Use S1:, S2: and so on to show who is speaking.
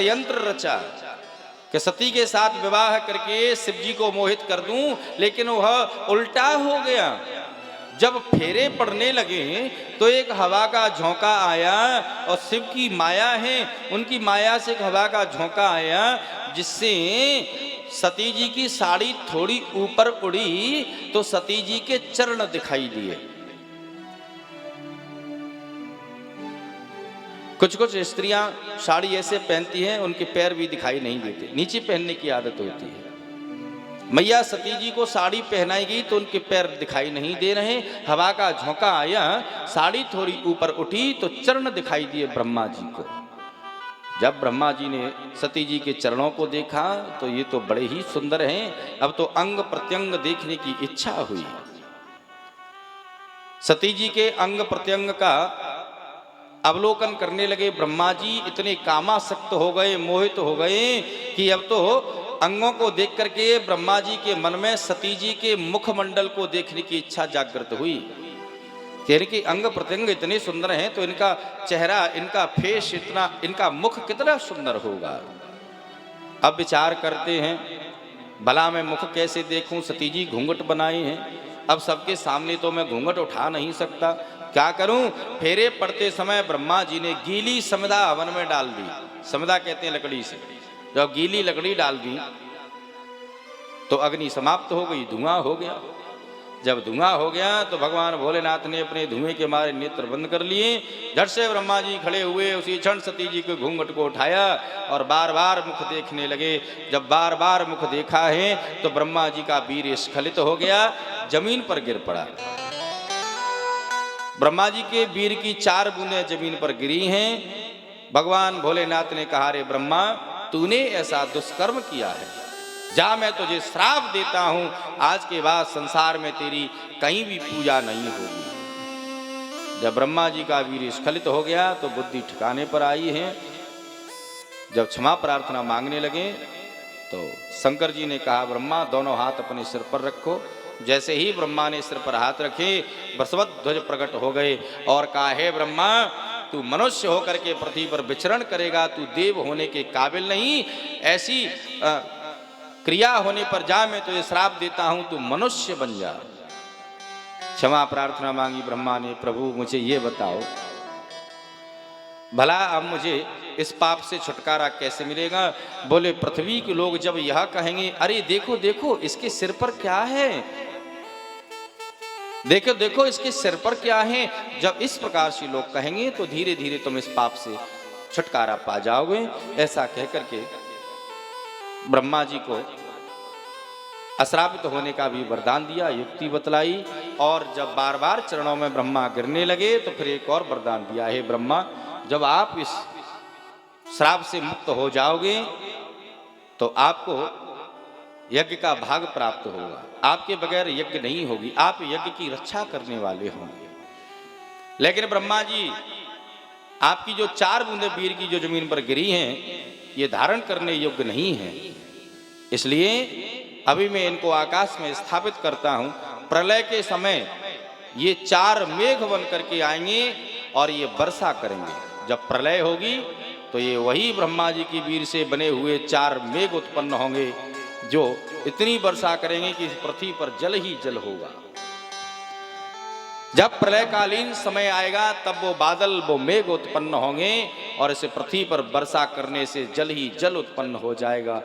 S1: यंत्र रचा कि सती के साथ विवाह करके शिव जी को मोहित कर दूं, लेकिन वह उल्टा हो गया। जब फेरे पड़ने लगे तो एक हवा का झोंका आया, और शिव की माया है, उनकी माया से एक हवा का झोंका आया, जिससे सती जी की साड़ी थोड़ी ऊपर उड़ी तो सती जी के चरण दिखाई दिए। कुछ कुछ स्त्रियां साड़ी ऐसे पहनती हैं उनके पैर भी दिखाई नहीं देते, नीचे पहनने की आदत होती है। मैया सती जी को साड़ी पहनाई गई तो उनके पैर दिखाई नहीं दे रहे, हवा का झोंका आया, साड़ी थोड़ी ऊपर उठी तो चरण दिखाई दिए ब्रह्मा जी को। जब ब्रह्मा जी ने सती जी के चरणों को देखा तो ये तो बड़े ही सुंदर हैं, अब तो अंग प्रत्यंग देखने की इच्छा हुई। सती जी के अंग प्रत्यंग का अवलोकन करने लगे ब्रह्मा जी। इतने कामासक्त हो गए, मोहित हो गए कि अब तो अंगों को देख करके ब्रह्मा जी के मन में सती जी के मुखमंडल को देखने की इच्छा जागृत हुई। इनके अंग प्रत्यंग इतने सुंदर हैं तो इनका चेहरा, इनका फेस, इतना इनका मुख कितना सुंदर होगा। अब विचार करते हैं, भला मैं मुख कैसे देखूं? सती जी घूंघट बनाए हैं, अब सबके सामने तो मैं घूंघट उठा नहीं सकता, क्या करूं? फेरे पड़ते समय ब्रह्मा जी ने गीली समिधा हवन में डाल दी। समिधा कहते हैं लकड़ी से, जब गीली लकड़ी डाल दी तो अग्नि समाप्त हो गई, धुआं हो गया। जब धुआं हो गया तो भगवान भोलेनाथ ने अपने धुएं के मारे नेत्र बंद कर लिए। झट से ब्रह्मा जी खड़े हुए, उसी क्षण सती जी के घूंघट को उठाया और बार बार मुख देखने लगे। जब बार बार मुख देखा है तो ब्रह्मा जी का वीर स्खलित हो गया, जमीन पर गिर पड़ा। ब्रह्मा जी के वीर की 4 बूंदें जमीन पर गिरी हैं। भगवान भोलेनाथ ने कहा, रे ब्रह्मा, तूने ऐसा दुष्कर्म किया है, जा मैं तुझे श्राप देता हूं, आज के बाद संसार में तेरी कहीं भी पूजा नहीं होगी। जब ब्रह्मा जी का वीर स्खलित हो गया तो बुद्धि ठिकाने पर आई है। जब क्षमा प्रार्थना मांगने लगे तो शंकर जी ने कहा, ब्रह्मा दोनों हाथ अपने सिर पर रखो। जैसे ही ब्रह्मा ने सिर पर हाथ रखे, बृहस्पत ध्वज प्रकट हो गए और कहा, हे ब्रह्मा, तू मनुष्य होकर के पृथ्वी पर विचरण करेगा, तू देव होने के काबिल नहीं, ऐसी क्रिया होने पर जा मैं तुझे श्राप देता हूं, तू मनुष्य बन जा। क्षमा प्रार्थना मांगी ब्रह्मा ने, प्रभु मुझे ये बताओ, भला अब मुझे इस पाप से छुटकारा कैसे मिलेगा? बोले, पृथ्वी के लोग जब यह कहेंगे, अरे देखो देखो इसके सिर पर क्या है, देखो देखो इसके सिर पर क्या है, जब इस प्रकार से लोग कहेंगे तो धीरे धीरे तुम इस पाप से छुटकारा पा जाओगे। ऐसा कहकर के ब्रह्मा जी को अश्रापित होने का भी वरदान दिया, युक्ति बतलाई। और जब बार बार चरणों में ब्रह्मा गिरने लगे तो फिर एक और वरदान दिया, हे ब्रह्मा, जब आप इस श्राप से मुक्त हो जाओगे तो आपको यज्ञ का भाग प्राप्त होगा, आपके बगैर यज्ञ नहीं होगी, आप यज्ञ की रक्षा करने वाले होंगे। लेकिन ब्रह्मा जी, आपकी जो 4 बूंदे वीर की जो जमीन पर गिरी हैं, ये धारण करने योग्य नहीं है, इसलिए अभी मैं इनको आकाश में स्थापित करता हूं। प्रलय के समय ये 4 मेघ बन करके आएंगे और ये वर्षा करेंगे। जब प्रलय होगी तो ये वही ब्रह्मा जी की वीर से बने हुए 4 मेघ उत्पन्न होंगे, जो इतनी वर्षा करेंगे कि पृथ्वी पर जल ही जल होगा। जब प्रलयकालीन समय आएगा तब वो बादल, वो मेघ उत्पन्न होंगे और इसे पृथ्वी पर वर्षा करने से जल ही जल उत्पन्न हो जाएगा।